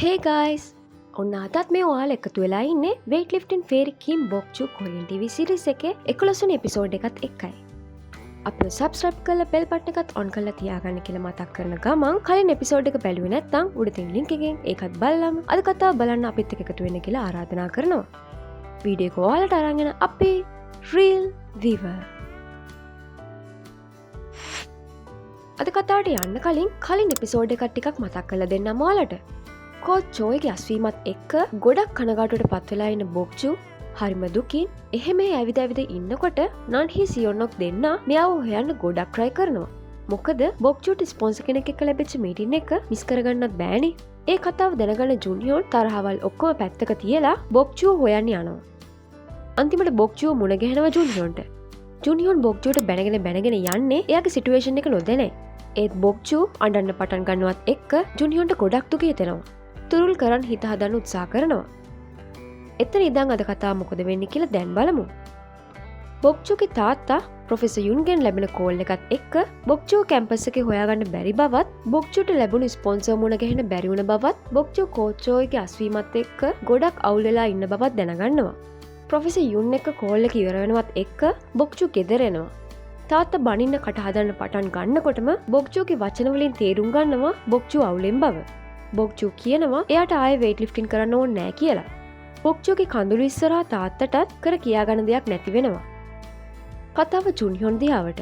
Hey guys! ඔන්න අදත් මේ ඔයාල එකතු වෙලා ඉන්නේ weight lifting fairy Kim Bok-chu Korean TV series එකේ 11 වෙනි එපිසෝඩ් එකත් එක්කයි. අපිව subscribe කරලා bell button එකත් on කරලා තියාගන්න කියලා මතක් කරන ගමන් කලින් එපිසෝඩ් එක බැලුවේ නැත්නම් උඩ තියෙන link එකෙන් ඒකත් බලලම අද කතාව බලන්න අපිත් එක්ක එකතු වෙන්න කියලා ආරාධනා කරනවා. වීඩියෝ එක ඔයාලට අරන් යන අපේ real viewer. අද කතාවට යන්න කලින් එපිසෝඩ් එකක් ටිකක් මතක් කරලා දෙන්නම් ඔයාලට. කෝච් චෝයිගේ අස්වීමත් එක්ක ගොඩක් කනගාටුවට පත්වෙලා ඉන්න බොක්චු හරිම දුකින් එහෙම ඇවිද ඉන්නකොට නන්හි සියොන්නොක් දෙන්න මෙයාව හොයන්න ගොඩක් try කරනවා. මොකද බොක්චුට ස්පොන්සර් කෙනෙක් එක්ක ලැබිච්ච මීටින් එක මිස් කරගන්නත් බෑනේ. ඒ කතාව දැනගන්න ජුනියෝන් තරහවල් ඔක්කොම පැත්තක තියලා බොක්චුව හොයන්න යනවා. අන්තිමට බොක්චුව මුණ ගැහෙනවා ජුනියෝන්ට. ජුනියෝන් බොක්චුවට බැනගෙන යන්නේ එයාගේ සිටුේෂන් එක නොදැනේ. ඒත් බොක්චු අඬන්න පටන් ගන්නවත් එක්ක ජුනියෝන්ට ගොඩක් දුක හිතෙනවා. තුරුල් කරන් හිත හදන්න උත්සාහ කරනවා. එතන ඉඳන් අද කතාව මොකද වෙන්නේ කියලා දැන් බලමු. බොක්චුගේ තාත්තා ප්‍රොෆෙසර් යුන්ගෙන් ලැබෙන කෝල් එකත් එක්ක බොක්චු කැම්පස් එකේ හොයාගන්න බැරි බවත්, බොක්චුට ලැබුණු ස්පොන්සර් මුණ ගැහෙන බැරි වුණ බවත්, බොක්චු කෝච්චෝයිගේ අස්වීමත් එක්ක ගොඩක් අවුල් වෙලා ඉන්න බවත් දැනගන්නවා. ප්‍රොෆෙසර් යුන් එක්ක කෝල් එක ඉවර වෙනවත් එක්ක බොක්චු ගෙදර එනවා. තාත්තා බනින්න කට හදන්න පටන් ගන්නකොටම බොක්චුගේ වචන වලින් තේරුම් ගන්නවා බොක්චු අවුලෙන් බව. බොක්චු කියනවා එයාට ආයෙ weight lifting කරන්න ඕනේ නෑ කියලා. බොක්චුගේ කඳුළු ඉස්සරහා තාත්තටත් කර කියාගන්න දෙයක් නැති වෙනවා. කතාව ජුන්හ්යොන් දිහාවට.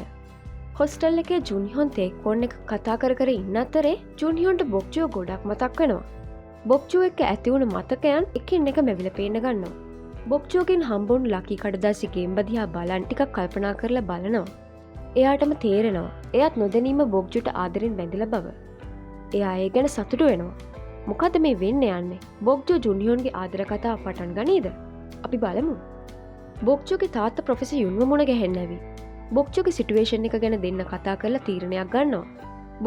හොස්ටල් එකේ ජුන්හ්යොන් තේක්වොන් එක කතා කර ඉන්න අතරේ ජුන්හ්යොන්ට බොක්චුව ගොඩක් මතක් වෙනවා. බොක්චුව එක්ක ඇති වුණු මතකයන් එකින් එක මෙවිල පේන්න ගන්නවා. බොක්චුවකින් හම්බුණු ලකී කඩදාසි ගේම් දිහා බලන් ටිකක් කල්පනා කරලා බලනවා. එයාටම තේරෙනවා එයාත් නොදැනීම බොක්චුට ආදරෙන් බැඳිලා බව. එයා ඒ ගැන සතුටු වෙනවා. මොකද මේ වෙන්න යන්නේ? බොක්චු ජුනියෝන්ගේ ආදර කතාව පටන් ගනීද? අපි බලමු. බොක්චුගේ තාත්තා ප්‍රොෆෙසර් යුන්ව මුණ ගැහෙන්න ඇවි. බොක්චුගේ සිටුේෂන් එක ගැන දෙන්න කතා කරලා තීරණයක් ගන්නවා.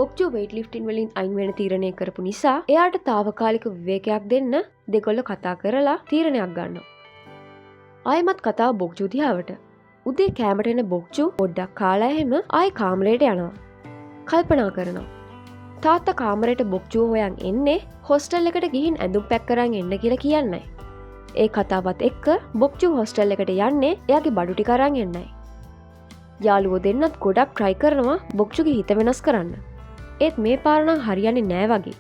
බොක්චු weight lifting වලින් අයින් වෙන තීරණය කරපු නිසා එයාට తాවකාලික විවේකයක් දෙන්න දෙකොල්ල කතා කරලා තීරණයක් ගන්නවා. ආයෙමත් කතාව බොක්චු දිහාවට. උදේ කෑමට එන බොක්චු පොඩ්ඩක් කාලා එහෙම ආයෙ කාමරේට යනවා. කල්පනා කරනවා. තාත්තා කාමරයට බොක්චුව හොයන් එන්නේ හොස්ටල් එකට ගිහින් ඇඳුම් පැක් කරන් එන්න කියලා කියන්නයි. ඒ කතාවත් එක්ක බොක්චු හොස්ටල් එකට යන්නේ එයාගේ බඩු ටික අරන් එන්නයි. යාළුවෝ දෙන්නත් ගොඩක් try කරනවා බොක්චුගේ හිත වෙනස් කරන්න. ඒත් මේ පාර නම් හරියන්නේ නෑ වගේ.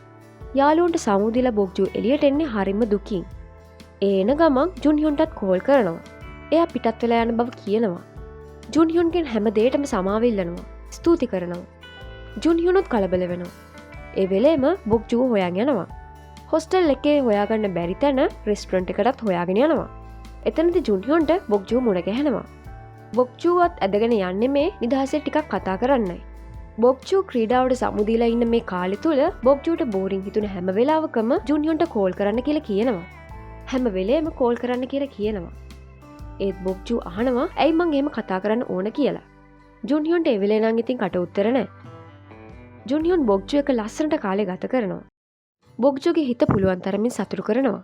යාළුවන්ට සමුදිලා බොක්චු එළියට එන්නේ හරිම දුකින්. එන ගමන් ජුන්හ්යොන්ටත් කෝල් කරනවා. එයා පිටත් වෙලා යන බව කියනවා. ජුන්හ්යොන්ගෙන් හැම දෙයකටම සමාව ඉල්ලනවා. ස්තුති කරනවා. ජුන්හ්යොනුත් කලබල වෙනවා. ඒ වෙලේම බොක්චුව හොයන් යනවා. හොස්ටල් එකේ හොයාගන්න බැරි තැන රෙස්ටුරන්ට් එකටත් හොයාගෙන යනවා. එතනදී ජුන්හ්යොන්ට බොක්චුව මුණ ගැහෙනවා. බොක්චුවත් ඇදගෙන යන්නේ මේ නිදහසේ ටිකක් කතා කරන්නයි. බොක්චු ක්‍රීඩාවට සමුදීලා ඉන්න මේ කාලෙ තුල බොක්චුට බෝරින් හිතුන හැම වෙලාවකම ජුන්හ්යොන්ට කෝල් කරන්න කියලා කියනවා. හැම වෙලේම කෝල් කරන්න කියලා කියනවා. ඒත් බොක්චු අහනවා ඇයි මං එහෙම කතා කරන්න ඕන කියලා. ජුන්හ්යොන්ට ඒ වෙලේ නම් ඉතින් කට උත්තර නැහැ. ජුන්හ්යොන් බොක්චු එක ලස්සනට කාලේ ගත කරනවා. බොක්චුගේ හිත පුළුවන් තරමින් සතුටු කරනවා.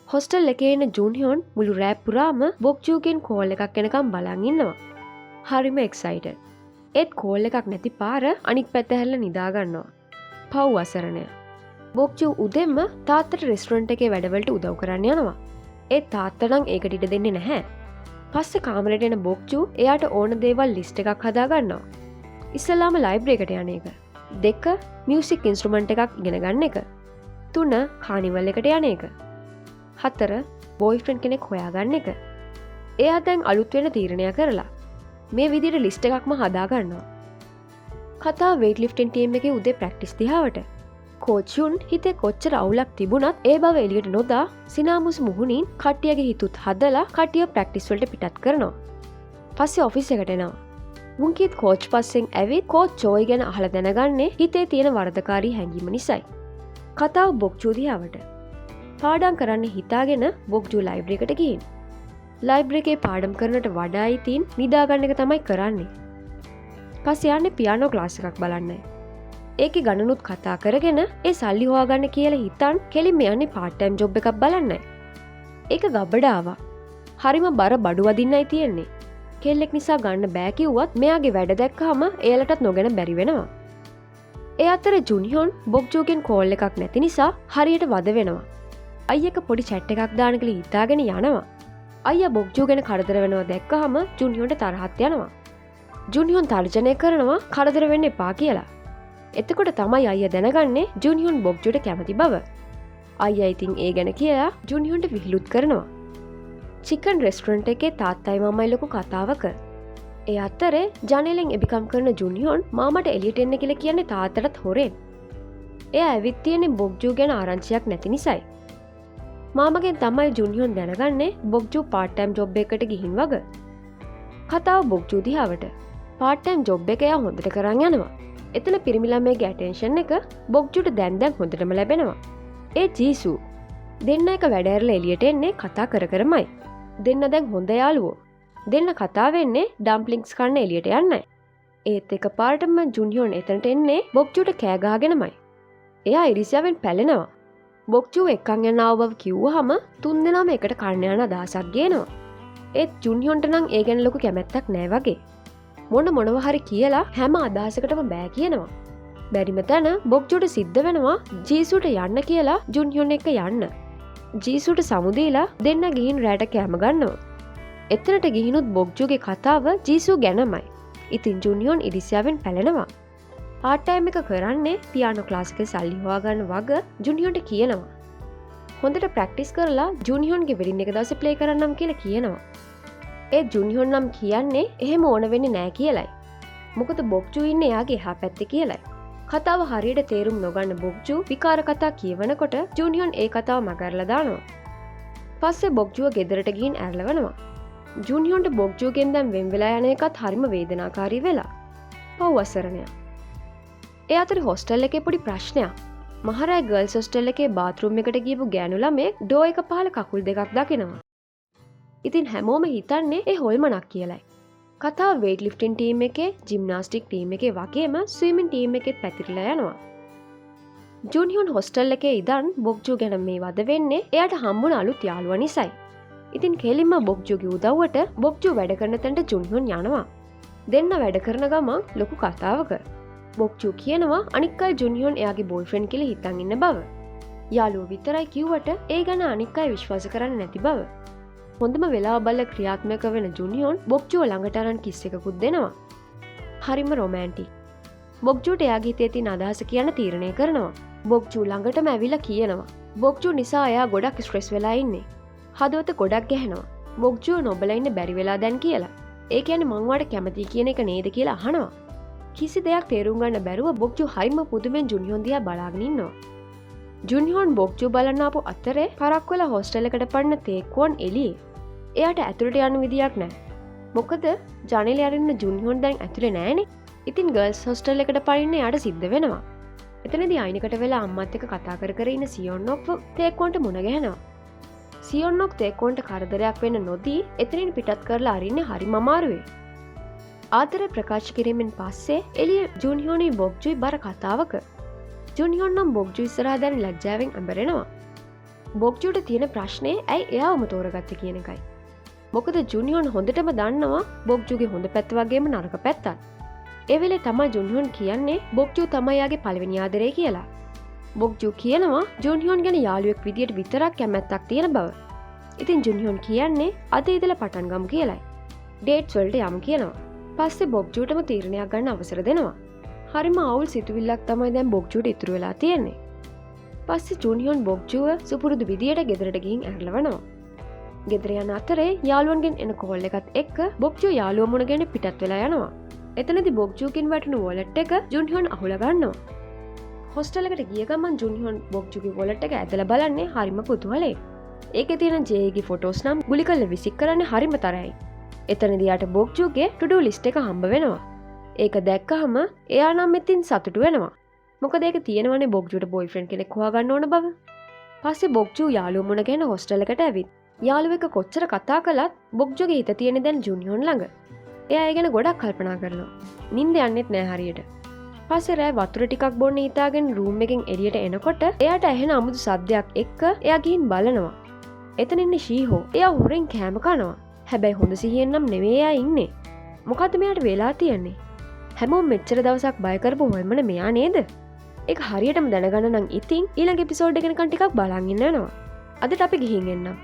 හොස්ටල් එකේ ඉන්න ජුන්හ්යොන් මුළු රෑ පුරාම බොක්චුගෙන් කෝල් එකක් එනකම් බලන් ඉන්නවා. හරිම එක්සයිටඩ්. ඒත් කෝල් එකක් නැති පාර අනික් පැත්ත හැරලා නිදා ගන්නවා. පව් අසරණය. බොක්චු උදෙන්ම තාත්තට රෙස්ටුරන්ට් එකේ වැඩවලට උදව් කරන්න යනවා. ඒත් තාත්තා නම් ඒකට ඉඩ දෙන්නේ නැහැ. පස්සේ කාමරේට එන බොක්චු එයාට ඕන දේවල් ලිස්ට් එකක් හදා ගන්නවා. ඉස්සෙල්ලාම ලයිබ්‍රරි එකට යන එක. 2 මියුසික් ඉන්ස්ට්‍රුමන්ට් එකක් ඉගෙන ගන්න එක. 3 කානිවල් එකට යන එක. 4 බොයිෆ්‍රෙන්ඩ් කෙනෙක් හොයාගන්න එක. එයා දැන් අලුත් වෙන තීරණයක් කරලා මේ විදිහට ලිස්ට් එකක්ම හදා ගන්නවා. කතාව weight lifting team එකේ උදේ ප්‍රැක්ටිස් දිහාවට. කෝච් යුන් හිතේ කොච්චර අවුලක් තිබුණත් ඒ බව එළියට නොදා සිනාමුස් මුහුණින් කට්ටියගේ හිතුත් හදලා කට්ටිය ප්‍රැක්ටිස් වලට පිටත් කරනවා. පස්සේ ඔෆිස් එකට එනවා. මුන්කීත් කෝච් පස්සෙන් ඇවිත් කෝච් චෝයි ගැන අහලා දැනගන්නේ හිතේ තියෙන වරදකාරී හැඟීම නිසායි. කතාව බොක්චු දිහාවට. පාඩම් කරන්න හිතාගෙන බොක්චු ලයිබ්‍රරි එකට ගිහින්. ලයිබ්‍රරි එකේ පාඩම් කරනට වඩා ඉතින් නිදා ගන්න එක තමයි කරන්නේ. පස්සේ යන්නේ පියානෝ ක්ලාස් එකක් බලන්නයි. ඒකේ ගණනුත් කතා කරගෙන ඒ සල්ලි හොයාගන්න කියලා හිතන් කෙලින්ම යන්නේ part time job එකක් බලන්නයි. ඒක ගබඩාවක්. හරිම බර බඩු වදින්නයි තියෙන්නේ. කෙල්ලෙක් නිසා ගන්න බෑ කිව්වත් මෙයාගේ වැඩ දැක්කම එයාලටත් නොගෙන බැරි වෙනවා. ඒ අතර ජුනියොන් බොක්ජූගෙන් කෝල් එකක් නැති නිසා හරියට වද වෙනවා. අයියක පොඩි චැට් එකක් දාන කියලා හිතාගෙන යනවා. අයියා බොක්ජූ ගැන කරදර වෙනවා දැක්කහම ජුනියොන්ට තරහත් යනවා. ජුනියොන් තර්ජනය කරනවා කරදර වෙන්න එපා කියලා. එතකොට තමයි අයියා දැනගන්නේ ජුනියොන් බොක්ජූට කැමති බව. අයියා ඉතින් ඒ ගැන කියලා ජුනියොන්ට විහිළුත් කරනවා. චිකන් රෙස්ටරන්ට් එකේ තාත්තයි මමයි ලොකු කතාවක. ඒ අතරේ ජනේලෙන් එබිකම් කරන ජුනියොන් මාමට එළියට එන්න කියලා කියන්නේ තාත්තටත් හොරෙන්. එයා ඇවිත් තියෙන්නේ බොක්ජූ ගැන ආරංචියක් නැති නිසායි. මාමගෙන් තමයි ජුනියොන් දැනගන්නේ බොක්ජූ පාර්ට් ටයිම් ජොබ් එකකට ගිහින් වග. කතාව බොක්ජූ දිහාවට. පාර්ට් ටයිම් ජොබ් එක එයා හොඳට කරන් යනවා. එතන පිරිමි ළමයිගේ ඇටෙන්ෂන් එක බොක්ජූට දැන් හොඳටම ලැබෙනවා. ඒ ජීසු දෙන්න එක වැඩ ඇරලා එළියට එන්නේ කතා කර කරමයි. දෙන්න දැන් හොඳ යාළුවෝ. දෙන්න කතා වෙන්නේ ඩම්ප්ලින්ග්ස් කන්න එළියට යන්නයි. ඒත් එක පාරටම ජුනියොන් එතනට එන්නේ බොක්ජූට කෑ ගහගෙනමයි. එයා ඉරිසියාවෙන් පැලෙනවා. බොක්ජූ එක්කන් යන ආව බව කිව්වහම තුන්දෙනාම එකට කන්න යන අදහසක් ගේනවා. ඒත් ජුනියොන්ට නම් ඒ ගැන ලොකු කැමැත්තක් නෑ වගේ. මොනවා හරි කියලා හැම අදහසකටම බෑ කියනවා. බැරිම තැන බොක්ජූට සිද්ධ වෙනවා ජීසුට යන්න කියලා ජුනියොන් එක්ක යන්න. ජීසුට සමුදීලා දෙන්න ගිහින් රැට කෑම ගන්නවා. එතනට ගිහිනුත් බොක්ජූගේ කතාව ජීසු ගැනමයි. ඉතින් ජුනියොන් ඉරිසියාවෙන් පැලෙනවා. පාර්ට් ටයිම් එක කරන්නේ පියානෝ ක්ලාස් එකේ සල්ලි හොයාගන්න වග ජුනියොන්ට කියනවා. හොඳට ප්‍රැක්ටිස් කරලා ජුනියොන්ගේ වෙඩින් එක දවසේ ප්ලේ කරන්නම් කියලා කියනවා. ඒ ජුනියොන් නම් කියන්නේ එහෙම ඕන වෙන්නේ නෑ කියලයි. මොකද බොක්ජූ ඉන්නේ එයාගේ එහා පැත්තේ කියලයි. කතාව හරියට තේරුම් නොගන්න බොක්ජූ විකාර කතා කියවනකොට ජුනියොන් ඒ කතාව මගහැරලා දානවා. පස්සේ බොක්ජූව ගෙදරට ගිහින් ඇරලවනවා. ජුනියොන්ට බොක්ජූගෙන් දැන් වෙන් වෙලා යන එකත් හරිම වේදනාකාරී වෙලා. පව් අසරණයා. ඒ අතර හොස්ටල් එකේ පොඩි ප්‍රශ්නයක්. මහරයි ගර්ල්ස් හොස්ටල් එකේ බාත්රූම් එකට ගියපු ගෑනු ළමෙක් ඩෝ එක පහළ කකුල් දෙකක් දකිනවා. ඉතින් හැමෝම හිතන්නේ ඒ හොල්මනක් කියලයි. කතාව වේට් ලිෆ්ටින් ටීම් එකේ ජිම්නාස්ටික් ටීම් එකේ වගේම ස්විමින් ටීම් එකෙත් පැතිරලා යනවා. ජුනියොන් හොස්ටල් එකේ ඉදන් බොක්ජූ ගැන මේ වද වෙන්නේ එයාට හම්බුන අලුත් යාළුවා නිසායි. ඉතින් කෙලින්ම බොක්ජූගේ උදව්වට බොක්ජූ වැඩ කරන තැනට ජුනියොන් යනවා. දෙන්න වැඩ කරන ගමන් ලොකු කතාවක. බොක්ජූ කියනවා අනික් අය ජුනියොන් එයාගේ බෝයිෆ්‍රෙන්ඩ් කියලා හිතන් ඉන්න බව. යාළුවෝ විතරයි කිව්වට ඒ ගැන අනික් අය විශ්වාස කරන්නේ නැති බව. හොඳම වෙලාව බලලා ක්‍රියාත්මක වෙන ජුනියොන් බොක්ජූව ළඟට අරන් කිස් එකකුත් දෙනවා. හරිම රොමැන්ටික්. බොක්ජූට එයාගේ හිතේ තියෙන අදහස කියන්න තීරණය කරනවා. බොක්ජූ ළඟටම ඇවිල්ලා කියනවා. බොක්ජූ නිසා එයා ගොඩක් ස්ට්‍රෙස් වෙලා ඉන්නේ. හදවත ගොඩක් ගැහෙනවා. බොක්ජූව නොබලා ඉන්න බැරි වෙලා දැන් කියලා. ඒ කියන්නේ මං වාට කැමති කියන එක නේද කියලා අහනවා. කිසි දෙයක් තේරුම් ගන්න බැරුව බොක්ජූ හරිම පුදුමෙන් ජුනියොන් දිහා බලාගෙන ඉන්නවා. ජුනියොන් බොක්ජූ බලන්න ආපු අතරේ පරක් වෙලා හොස්ටල් එකට පන්න තේක්කුවන් එළියේ. එයාට ඇතුළට යන්න විදියක් නෑ. මොකද ජනේලේ අරින්න ජුනියොන් දැන් ඇතුලේ නෑනේ. ඉතින් ගර්ල්ස් හොස්ටල් එකට පනින්න එයාට සිද්ධ වෙනවා. එතනදී අයිනකට වෙලා අම්මත් එක්ක කතා කර කර ඉන්න සියොන්නොක්ව තේක්කුවන්ට මුණ ගැහෙනවා. සියොන්නොක් තේක්කුවන්ට කරදරයක් වෙන්න නොදී එතනින් පිටත් කරලා අරින්නේ හරිම අමාරුවේ. ආදරේ ප්‍රකාශ කිරීමෙන් පස්සේ එළිය ජුනියොනි බොක්ජුයි බර කතාවක. ජුනියොන් නම් බොක්ජු ඉස්සරහා දැන් ලැජ්ජාවෙන් අඹරෙනවා. බොක්ජුට තියෙන ප්‍රශ්නේ ඇයි එයාවම තෝරගත්තේ කියන එකයි. මොකද ජුනියොන් හොඳටම දන්නවා බොක්ජුගේ හොඳ පැත්ත වගේම නරක පැත්තත්. ඒ වෙලේ තමයි ජුනියොන් කියන්නේ බොක්ජු තමයි යාගේ පළවෙනි ආදරේ කියලා. බොක්ජු කියනවා ජුනියොන් ගැන යාළුවෙක් විදියට විතරක් කැමැත්තක් තියෙන බව. ඉතින් ජුනියොන් කියන්නේ අද ඉඳලා පටන් ගමු කියලයි. ඩේට්ස් වලට යමු කියනවා. පස්සේ බොක්ජුටම තීරණයක් ගන්න අවසර දෙනවා. හරිම අවුල් සිතුවිල්ලක් තමයි දැන් බොක්ජුට ඉතුරු වෙලා තියෙන්නේ. පස්සේ ජුනියොන් බොක්ජුව සුපුරුදු විදියට ගෙදරට ගිහින් ඇරලවනවා. ගෙදර යන අතරේ යාළුවන්ගෙන් එන කෝල් එකත් එක්ක බොක්ජු යාළුවා මුණ ගැන පිටත් වෙලා යනවා. එතනදී බොක්ජුකින් වැටුණු වොලට් එක ජුනියොන් අහුලා ගන්නවා. හොස්ටල් එකට ගිය ගමන් ජුනියොන් බොක්ජුගේ වොලට් එක ඇදලා බලන්නේ හරිම කුතුහලයෙන්. ඒකේ තියෙන ජේගේ ෆොටෝස් නම් ගුලි කරලා විසික් කරන්නේ හරිම තරයි. එතනදී යාට බොක්ජුගේ ටු ඩු ලිස්ට් එක හම්බ වෙනවා. ඒක දැක්කහම එයා නම් ඉතින් සතුටු වෙනවා. මොකද ඒක තියෙනවනේ බොක්ජුට බොයිෆ්‍රෙන්ඩ් කෙනෙක් හොයාගන්න ඕන බව. පස්සේ බොක්ජු යාළුවා මුණ ගැන හොස්ටල් එකට ඇවිත් යාළුවෙක් කොච්චර කතා කළත් බොක්ජුගේ හිත තියෙන දැන් ජුනියොන් ළඟ. එයා ඒ ගැන ගොඩක් කල්පනා කරනවා. නිින්ද යන්නෙත් නෑ හරියට. පස්සේ රෑ වතුර ටිකක් බොන්න හිතාගෙන රූම් එකෙන් එළියට එනකොට එයාට ඇහෙන අමුතු සද්දයක් එක්ක එයා ගිහින් බලනවා. එතන ඉන්නේ ෂීහෝ. එයා හොරෙන් කෑම කනවා. හැබැයි හොඳ සිහියෙන් නම් නෙවෙයි එයා ඉන්නේ. මොකද්ද මෙයාට වෙලා තියෙන්නේ? හැමෝම මෙච්චර දවසක් බය කරපු හොල්මන මෙයා නේද? එක හරියටම දැනගන්න නම් ඉතින් ඊළඟ එපිසෝඩ් එක වෙනකන් ටිකක් බලන් ඉන්න වෙනවා. අදට අපි ගිහින් එන්නම්.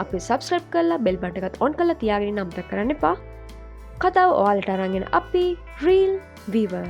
අපි සබස්ක්‍රයිබ් කරලා බෙල් බටන් එකත් ඔන් කරලා තියාගෙන ඉන්න අමතක කරන්න එපා. කතාව ඔයාලට අරන් එන අපි රීල් වීවර්